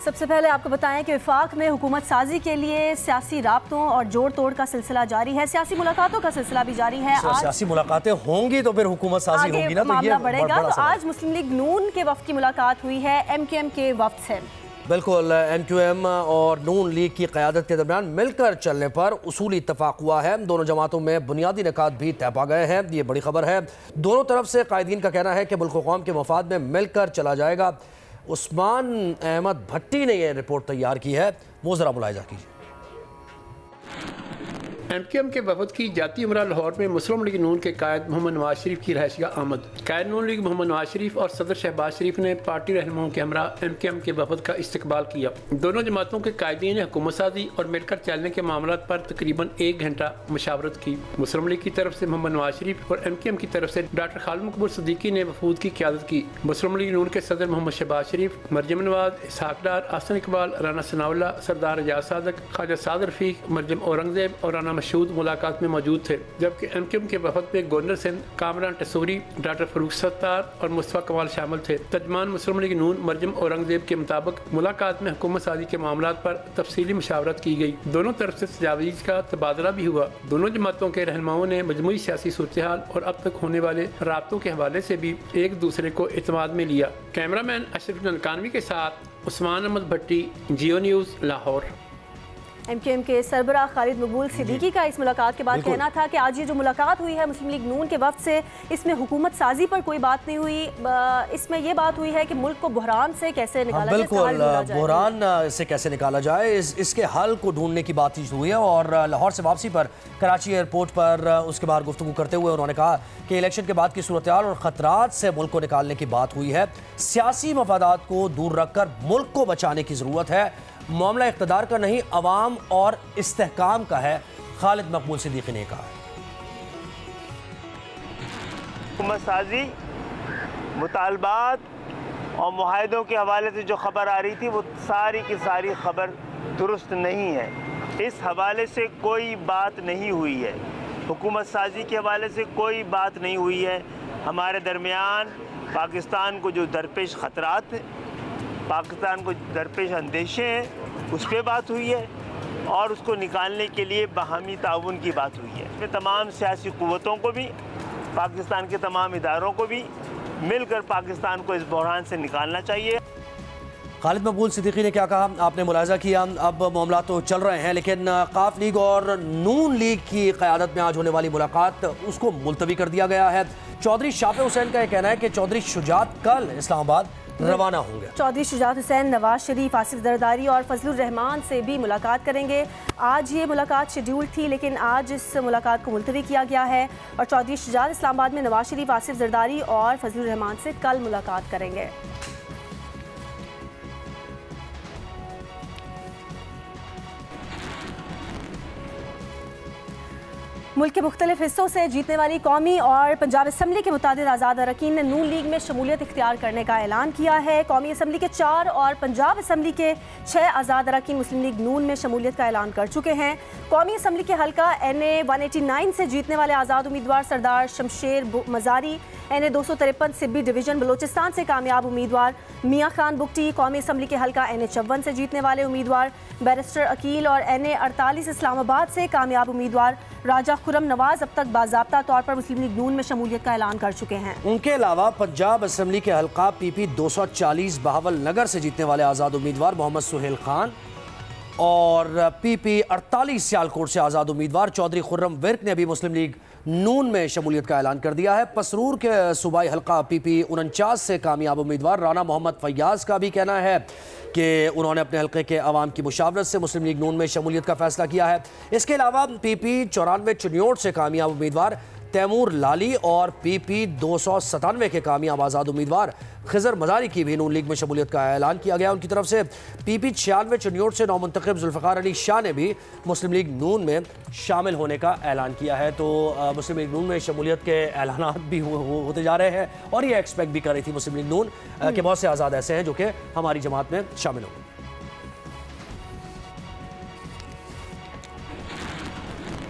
सबसे पहले आपको बताएं कि वफाक में हुकूमत साजी के लिए सियासी राब्तों और जोड़ तोड़ का सिलसिला जारी है। सियासी मुलाकातों का सिलसिला भी जारी है। आज सियासी मुलाकातें होंगी तो फिर हुकूमत साजी होगी ना, तो मामला बढ़ेगा। तो आज मुस्लिम लीग नून के वफ्द की मुलाकात हुई है MQM के वफ्द से। बिल्कुल, MQM और नून लीग की क़यादत के दरमियान मिलकर चलने पर उसूली इत्तफाक हुआ है। दोनों जमातों में बुनियादी निकात भी तय पा गए हैं। ये बड़ी खबर है। दोनों तरफ से कायदीन का कहना है कि मुल्क कौम के मफाद में मिलकर चला जाएगा। उस्मान अहमद भट्टी ने यह रिपोर्ट तैयार की है, वो ज़रा मुलाहिजा कीजिए। MQM के वफद की जाती उमरा लाहौर में मुस्लिम लीग नून के कायद मोहम्मद नवाज शरीफ की रहायशगाह आमद। कायद नून लीग मोहम्मद नवाज शरीफ और सदर शहबाज शरीफ ने पार्टी रहनुमाओं के हमरा MQM के वफद का इस्तकबाल किया। दोनों जमातों के कायदीन ने हुकूमत साजी और मिलकर चलने के मामला पर तकरीबन 1 घंटा मुशावरत की। मुस्लिम लीग की तरफ से मोहम्मद नवाज शरीफ और MQM की तरफ से डॉक्टर खालिद मकबूल सिद्दीकी ने वफूद की क़यादत की। मुस्लिम लीग नून के सदर मोहम्मद शहबाज शरीफ, मरजम नवाज, इसहाक डार, आसन इकबाल, राना सनाउल्लाह, सरदार एजाज सादक, ख्वाजा साद रफीक, मरजम औरंगजेब और राना मशहूद मुलाकात में मौजूद थे। जबकि MQM के वफद में गवर्नर सिंध कामरान टसूरी, डॉक्टर फरूख सत्तार और मुस्तफा कमाल शामिल थे। तर्जमान मुस्लिम लीग नून मरजम औरंगजेब के मुताबिक मुलाकात में हुकूमत साजी के मामला पर तफसीली मुशावरत की गई। दोनों तरफ से तजावीज़ का तबादला भी हुआ। दोनों जमातों के रहनुमाओं ने मजमूई सियासी सूरत हाल और अब तक होने वाले राब्तों के हवाले से भी एक दूसरे को एतमाद में लिया। कैमरामैन अशरफ ननकानवी के साथ उस्मान अहमद भट्टी, जियो न्यूज़, लाहौर। MQM के सरबराह खालिद मकबूल सिद्दीकी का इस मुलाकात के बाद कहना था कि आज ये जो मुलाकात हुई है मुस्लिम लीग नून के वफ्द से, इसमें हुकूमत साजी पर कोई बात नहीं हुई। इसमें यह बात हुई है कि मुल्क को बहरान से कैसे निकाला जाए। बिल्कुल, बहरान से कैसे निकाला जाए, इसके हल को ढूंढने की बात हुई है। और लाहौर से वापसी पर कराची एयरपोर्ट पर उसके बाद गुफ्तगू करते हुए उन्होंने कहा कि इलेक्शन के बाद की सूरत हाल और ख़तरात से मुल्क को निकालने की बात हुई है। सियासी मफादात को दूर रखकर मुल्क को बचाने की ज़रूरत है। मामला इक़्तिदार का नहीं, अवाम और इस्तेहकाम का है, खालिद मकबूल सिद्दीकी ने कहा। हुकूमत साजी, मुतालबात और मुआहदों के हवाले से जो खबर आ रही थी वो सारी की सारी खबर दुरुस्त नहीं है। इस हवाले से कोई बात नहीं हुई है। हुकूमत साजी के हवाले से कोई बात नहीं हुई है। हमारे दरमियान पाकिस्तान को जो दरपेश ख़तरात, पाकिस्तान को दरपेश अंदेशे हैं, उस पर बात हुई है और उसको निकालने के लिए बाहमी ताउन की बात हुई है। इसमें तमाम सियासी क़ुव्वतों को भी, पाकिस्तान के तमाम इदारों को भी मिलकर पाकिस्तान को इस बहरान से निकालना चाहिए। खालिद मकबूल सिद्दीकी ने क्या कहा आपने मुलाहिजा किया। अब मामला तो चल रहे हैं, लेकिन काफ लीग और नून लीग की क़यादत में आज होने वाली मुलाकात उसको मुलतवी कर दिया गया है। चौधरी शाफे हुसैन का यह कहना है कि चौधरी शुजात कल इस्लामाबाद रवाना होंगे। चौधरी शुजात हुसैन नवाज शरीफ, आसिफ जरदारी और फजलुर रहमान से भी मुलाकात करेंगे। आज ये मुलाकात शेड्यूल थी, लेकिन आज इस मुलाकात को मुलतवी किया गया है और चौधरी शुजात इस्लामाबाद में नवाज शरीफ, आसिफ जरदारी और फजलुर रहमान से कल मुलाकात करेंगे। मुल्क के मुख्तलिफ हिस्सों से जीतने वाली कौमी और पंजाब असम्बली के मुतादिद आज़ाद अरकान ने नून लीग में शमूलियत इख्तियार करने का ऐलान किया है। कौमी असम्बली के 4 और पंजाब असम्बली के 6 आज़ाद अरकान मुस्लिम लीग नून में शमूलियत का ऐलान कर चुके हैं। कौमी असम्बली के हल्का NA 189 से जीतने वाले आज़ाद उम्मीदवार सरदार शमशेर मज़ारी, NA 253 सिब्बी डिवीज़न बलोचिस्तान से कामयाब उम्मीदवार मियाँ खान बुगटी, कौमी असम्बली के हल्का NA 54 से जीतने वाले उम्मीदवार बैरिस्टर अकील और NA 48 इस्लामाबाद से कामयाब उम्मीदवार राजा खुरम नवाज अब तक बाज़ाब्ता तौर पर मुस्लिम लीग नून में शमूलियत का ऐलान कर चुके हैं। उनके अलावा पंजाब असम्बली के हल्का PP 240 बहावल नगर से जीतने वाले आज़ाद उम्मीदवार मोहम्मद सुहेल खान और PP 48 सियालकोट से आज़ाद उम्मीदवार चौधरी खुर्रम विर्क ने भी मुस्लिम लीग नून में शमूलियत का ऐलान कर दिया है। पसरूर के सूबाई हल्का PP 49 से कामयाब उम्मीदवार राना मोहम्मद फैयाज का भी कहना है कि उन्होंने अपने हल्के के अवाम की मुशावरत से मुस्लिम लीग नून में शमूलियत का फैसला किया है। इसके अलावा PP 94 चिन्योट से कामयाब उम्मीदवार तैमूर लाली और PP 297 के कामयाब आज़ाद उम्मीदवार खिजर मज़ारी की भी नून लीग में शमूलियत का ऐलान किया गया। उनकी तरफ से PP 96 चिन्योट से नौमुंतखब जुल्फ़िकार अली शाह ने भी मुस्लिम लीग नून में शामिल होने का ऐलान किया है। तो मुस्लिम लीग नून में शमूलियत के ऐलानात भी होते जा रहे हैं और ये एक्सपेक्ट भी कर रही थी मुस्लिम लीग नून के बहुत से आज़ाद ऐसे हैं जो कि हमारी जमात में शामिल होंगे।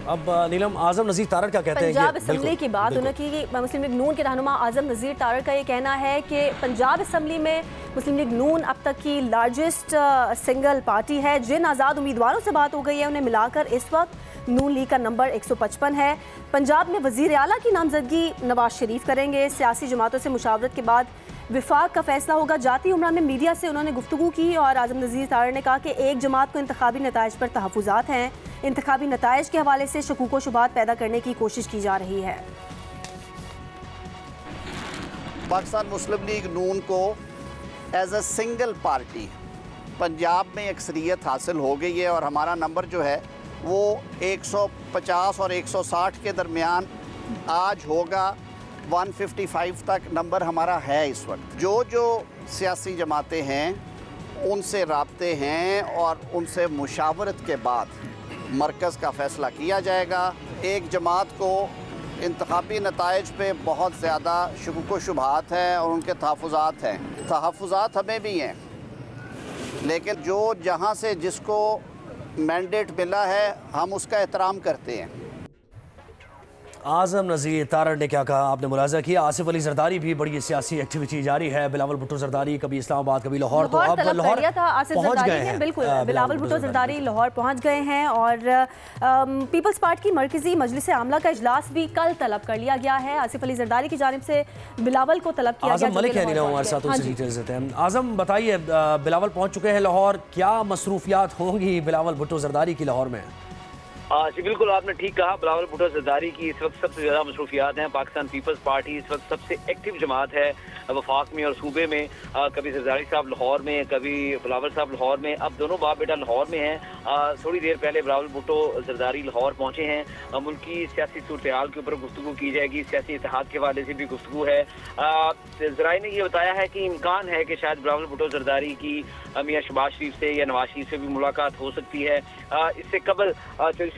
अब नीलम, आजम नज़ीर तारड़ क्या कहते हैं? पंजाब असम्बली की बात उन्होंने की। मुस्लिम लीग नून के रहनुमा आजम नज़ीर तारड़ का ये कहना है कि पंजाब असम्बली में मुस्लिम लीग नून अब तक की लार्जेस्ट सिंगल पार्टी है। जिन आज़ाद उम्मीदवारों से बात हो गई है उन्हें मिलाकर इस वक्त नून लीग का नंबर 155 है। पंजाब में वज़ीर आला की नामजदगी नवाज शरीफ करेंगे। सियासी जमातों से मुशावरत के बाद विफाक का फैसला होगा। जाती उमरा में मीडिया से उन्होंने गुफ्तगू की और आजम नज़ीर तारड़ ने कहा कि एक जमात को इंतखाबी नताइज पर तहफ़्फ़ुज़ात हैं। इंतखाबी नताइज के हवाले से शकूक व शुबात पैदा करने की कोशिश की जा रही है। पाकिस्तान मुस्लिम लीग नून को as a single party Punjab में अक्सरियत हासिल हो गई है और हमारा नंबर जो है वो 150 और 160 के दरमियान आज होगा। 155 तक नंबर हमारा है इस वक्त। जो सियासी जमातें हैं उनसे राब्ते हैं और उनसे मुशावरत के बाद मरकज़ का फ़ैसला किया जाएगा। एक जमात को इंतखाबी नताइज पे बहुत ज़्यादा शुकुक व शुबहात हैं और उनके तहफ़्फ़ुज़ात हैं। तहफ़्फ़ुज़ात हमें भी हैं, लेकिन जो जहाँ से जिसको मैंडेट मिला है हम उसका एहतराम करते हैं। आजम नज़ीर तारड़ ने क्या कहा आपने मुलाजा किया। आसिफ अली जरदारी भी बड़ी सियासी एक्टिविटी जारी है। बिलावल भुट्टो जरदारी कभी इस्लामाबाद कभी लाहौर, तो अब लाहौर पहुंच गए हैं। बिल्कुल, बिलावल भुट्टो जरदारी लाहौर पहुंच गए हैं और पीपल्स पार्टी की मरकजी मजलिस आमला का इजलास भी कल तलब कर लिया गया है। आसिफ अली जरदारी की जानिब से बिलावल को तलब किया गया। आजम मलिक है हमारे साथ, उनसे डिटेल्स देते हैं। आजम बताइए, बिलावल पहुँच चुके हैं लाहौर, क्या मसरूफियात होंगी बिलावल भुट्टो जरदारी की लाहौर में? जी बिल्कुल, आपने ठीक कहा। बिलावल भुट्टो जरदारी की इस वक्त सबसे ज़्यादा मसरूफियात हैं। पाकिस्तान पीपल्स पार्टी इस वक्त सबसे एक्टिव जमात है वफाक में और सूबे में। कभी जरदारी साहब लाहौर में, कभी बिलावल साहब लाहौर में। अब दोनों बाप बेटा लाहौर में हैं। थोड़ी देर पहले बिलावल भुट्टो जरदारी लाहौर पहुँचे हैं। मुल्क की सियासी सूरत-ए-हाल के ऊपर गुफ्तगू की जाएगी। सियासी इत्तेहाद के हवाले से भी गुफ्तगू है। ज़राए ने यह बताया है कि इम्कान है कि शायद बिलावल भुट्टो जरदारी की मियाँ शहबाज शरीफ से या नवाज शरीफ से भी मुलाकात हो सकती है। इससे कबल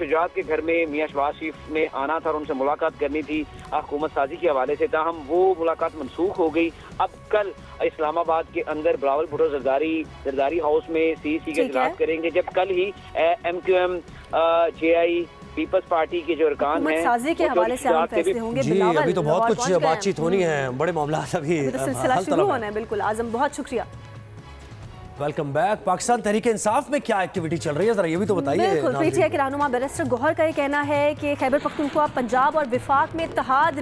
शुजात के घर में मियाँ शहबाज शरीफ ने आना था और उनसे मुलाकात करनी थी हुकूमत साजी के हवाले से, ताहम वो मुलाकात मनसूख हो गई। अब कल इस्लामाबाद के अंदर बिलावल भुट्टो जरदारी हाउस में CEC का इजलास करेंगे, जब कल ही MQM JI पीपल्स पार्टी के जो अरकान हैं के हवाले से हम फैसले होंगे। जी, अभी तो बहुत कुछ बातचीत होनी है, बड़े मामला अभी सिलसिला शुरू होना है। बिल्कुल आजम, बहुत शुक्रिया। Welcome back. पाकिस्तान तहरीक इंसाफ में क्या एक्टिविटी चल रही है, जरा ये भी तो बताइए। बिल्कुल, PTI के रहनुमा बैरिस्टर गौहर का ये कहना है कि खैबर पख्तूनख्वा, पंजाब और विफाक में इत्तेहाद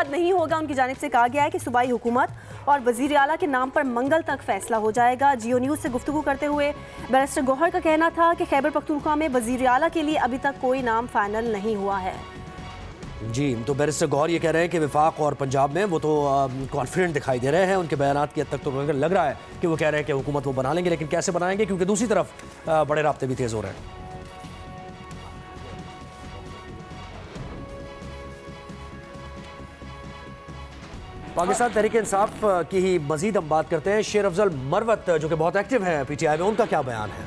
नहीं होगा। उनकी जानिब से कहा गया है कि सूबाई हुकूमत और वज़ीर आला के नाम पर मंगल तक फैसला हो जाएगा। जियो न्यूज़ से गुफ्तगू करते हुए बैरिस्टर गौहर का कहना था कि खैबर पख्तूनख्वा में वज़ीर आला के लिए अभी तक कोई नाम फाइनल नहीं हुआ है। जी, तो बैरिस्टर गौहर ये कह रहे हैं कि विफाक और पंजाब में वो तो कॉन्फिडेंट दिखाई दे रहे हैं। उनके बयानात की हद तक तो लग रहा है कि वो कह रहे हैं कि हुकूमत वो बना लेंगे, लेकिन कैसे बनाएंगे, क्योंकि दूसरी तरफ बड़े राब्ते भी तेज़ हो रहे हैं। पाकिस्तान तहरीक इंसाफ की ही मजीद हम बात करते हैं। शेर अफजल मरवत जो कि बहुत एक्टिव हैं PTI में, उनका क्या बयान है?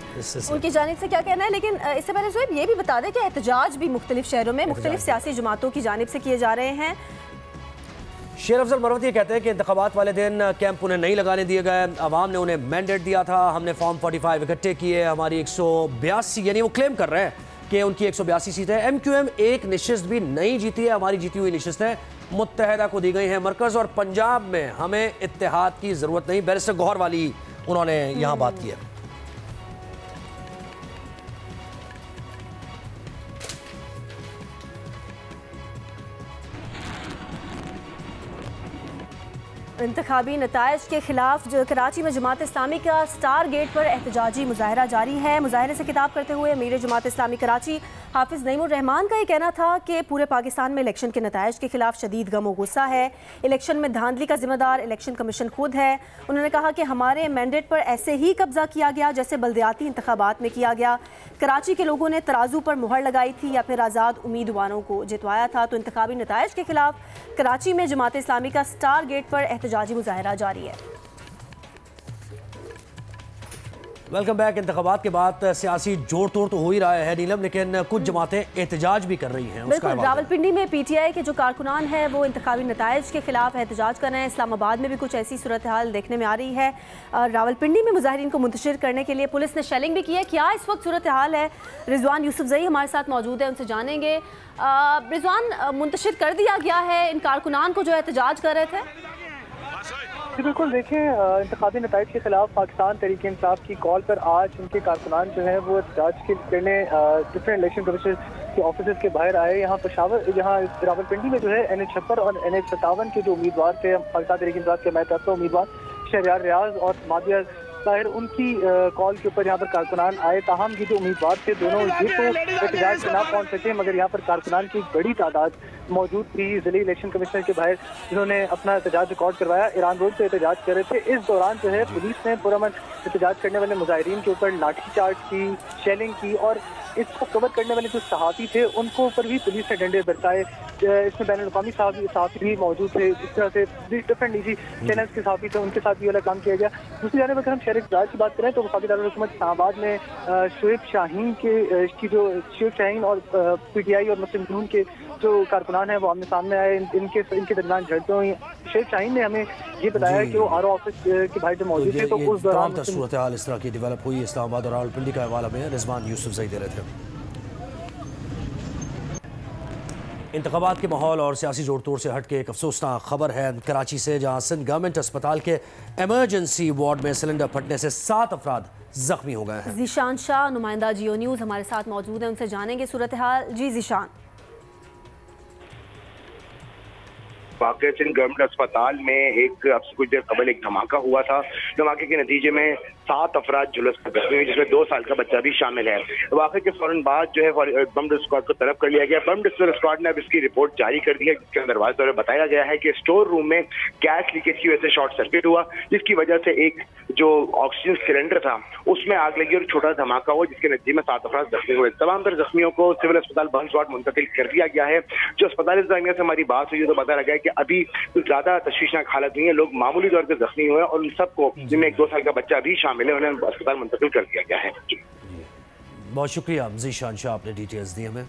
उनकी जानिब से क्या कहना है, लेकिन इससे पहले ज़ोएब ये भी बता दें कि एहतजाज भी मुख्तलिफ शहरों में मुख्तलिफ सियासी जमातों की जानिब से किए जा रहे हैं। शेर अफजल मरवत ये कहते हैं कि इंतखाबात वाले दिन कैंप उन्हें नहीं लगाने दिए गए। अवाम ने उन्हें मैंडेट दिया था, हमने फॉर्म 45 इकट्ठे किए, हमारी 182, यानी वो क्लेम कर रहे हैं कि उनकी 182 सीटें हैं। MQM एक नशिस्त भी नहीं जीती है, हमारी जीती हुई नशिस्तें मुत्तहदा को दी गई हैं। मरकज़ और पंजाब में हमें इत्तेहाद की ज़रूरत नहीं। बैरिस्टर गौहर वाली उन्होंने यहाँ बात की है। इंतखाबी नताइज के खिलाफ जो कराची में जमात इस्लामी का स्टार गेट पर एहतजाजी मुजाहरा जारी है। मुजाहरे से खिताब करते हुए अमीर जमात इस्लामी कराची हाफिज़ नईमुर रहमान का ये कहना था कि पूरे पाकिस्तान में इलेक्शन के नताइज के खिलाफ शदीद गम और गुस्सा है। इलेक्शन में धांधली का जिम्मेदार इलेक्शन कमीशन खुद है। उन्होंने कहा कि हमारे मैंडेट पर ऐसे ही कब्जा किया गया जैसे बल्दियाती इंतखाबात में किया गया। कराची के लोगों ने तराजू पर मुहर लगाई थी या फिर आज़ाद उम्मीदवारों को जितवाया था। तो इंतखाबी नताइज के खिलाफ कराची में जमात इस्लामी का स्टार गेट पर एहतजाजी मुजाहरा जारी है। Welcome back. इंतखाबात के बाद सियासी जोड़ तोड़ तो हो ही रहा है नीलम, लेकिन कुछ जमातें एहतजाज भी कर रही हैं। बिल्कुल, रावलपिंडी में पीटीआई के जो कारकुनान हैं वो इंतखाबी नताइज के खिलाफ एहतजाज कर रहे हैं। इस्लामाबाद में भी कुछ ऐसी सूरत हाल देखने में आ रही है। रावलपिंडी में मुजाहिरीन को मुंतशिर करने के लिए पुलिस ने शेलिंग भी की है। क्या इस वक्त सूरत हाल है? रिजवान यूसुफजई हमारे साथ मौजूद है, उनसे जानेंगे। रिजवान, मुंतशिर कर दिया गया है इन कारकुनान को जो एहतजाज कर रहे थे? जी बिल्कुल, देखें, इंतखाबी नताइज के खिलाफ पाकिस्तान तहरीक इंसाफ की कॉल पर आज उनके कारकुनान जो है वो एहतजाज के करने डिफरेंट इलेक्शन कमीशन के ऑफिस के बाहर आए। यहाँ रावलपिंडी में जो है NH-56 और NH-57 के जो उम्मीदवार थे पाकिस्तान तहरीक इंसाफ के मैत उम्मीदवार शहरयार रियाज और मादिया ताहिर, उनकी कॉल के ऊपर यहाँ पर कारकुनान आए। ताहम ये जो उम्मीदवार थे दोनों ये तो एहतजाज में ना पहुँच सके, मगर यहाँ पर कारकुनान की बड़ी तादाद मौजूद थी। जिले इलेक्शन कमिश्नर के बाहर जिन्होंने अपना एहतजाज रिकॉर्ड करवाया। ईरान रोड से एहतजाज कर रहे थे। इस दौरान जो है पुलिस ने पुरअमन एहतजाज करने वाले मुजाहिरीन के ऊपर लाठीचार्ज की, शेलिंग की और इसको कवर करने वाले जो सहाफ़ी थे उनको ऊपर भी पुलिस ने डंडे बरसाए। इसमें बैनुल अक़वामी सहाफ़ी भी मौजूद थे। इस तरह से डिफरेंट निजी चैनल्स के सहाफ़ी थे, उनके साथ भी अलग काम किया गया। दूसरी जानिब अगर हम शहर एहतजाज की बात करें तो वफाकी दारुल-हुकूमत इस्लामाबाद में शुएब शाहीन और PTI और मुस्लिम लीग के जो कारकुनान हैं वो आमने सामने आए। इनके दरमियान झड़पें हुई। शुएब शाहीन ने हमें ये बताया कि वो RO ऑफिस के बाहर जो मौजूद थे तो उस दौरान सूरत हाल इस तरह की डेवलप हुई। इस्लामाबाद और रावलपिंडी का हवाला में रिजवान यूसुफजई दे रहे थे। इंतखाबात के माहौल और सियासी जोड़ तोड़ से हट के एक अफसोसनाक खबर है कराची से, जहां सिंध गवर्नमेंट अस्पताल के इमरजेंसी वार्ड में सिलेंडर फटने से 7 अफराद जख्मी हो गए हैं। जीशान शाह, नुमाइंदा जियो न्यूज़ हमारे साथ मौजूद है, उनसे जानेंगे सूरत हाल। जी जीशान। वाकई सिंध गवर्नमेंट अस्पताल में अब से कुछ देर कबल एक धमाका हुआ था। धमाके के नतीजे में 7 अफराद झुलस कर जख्मी हुए, जिसमें 2 साल का बच्चा भी शामिल है। वाकई के फौरन बाद जो है बम डिस्ट्रिक्ट स्क्वाड को तलब कर लिया गया। बम डिस्ट्रिक्ट स्क्वाड ने अब इसकी रिपोर्ट जारी कर दी है, जिसके अंदर वाज़ तौर पर बताया गया है कि स्टोर रूम में गैस लीकेज की वजह से शॉर्ट सर्किट हुआ, जिसकी वजह से एक जो ऑक्सीजन सिलेंडर था उसमें आग लगी और छोटा धमाका हुआ, जिसके नतीजे में 7 अफराद जख्मी हुए। तमाम तर जख्मियों को सिविल अस्पताल बहंस वार्ड मुंतकिल कर दिया गया है। जो अस्पताल इंतजामिया से हमारी बात हुई तो पता लगा है कि अभी कुछ ज्यादा तशवीशनाक हालत नहीं है। लोग मामूली तौर पर जख्मी हुए और उन सबको, जिनमें एक 2 साल का बच्चा भी शामिल है, उन्हें अस्पताल मुंतकिल कर दिया गया है। बहुत शुक्रिया जीशान शाह, आपने डिटेल्स दी हमें।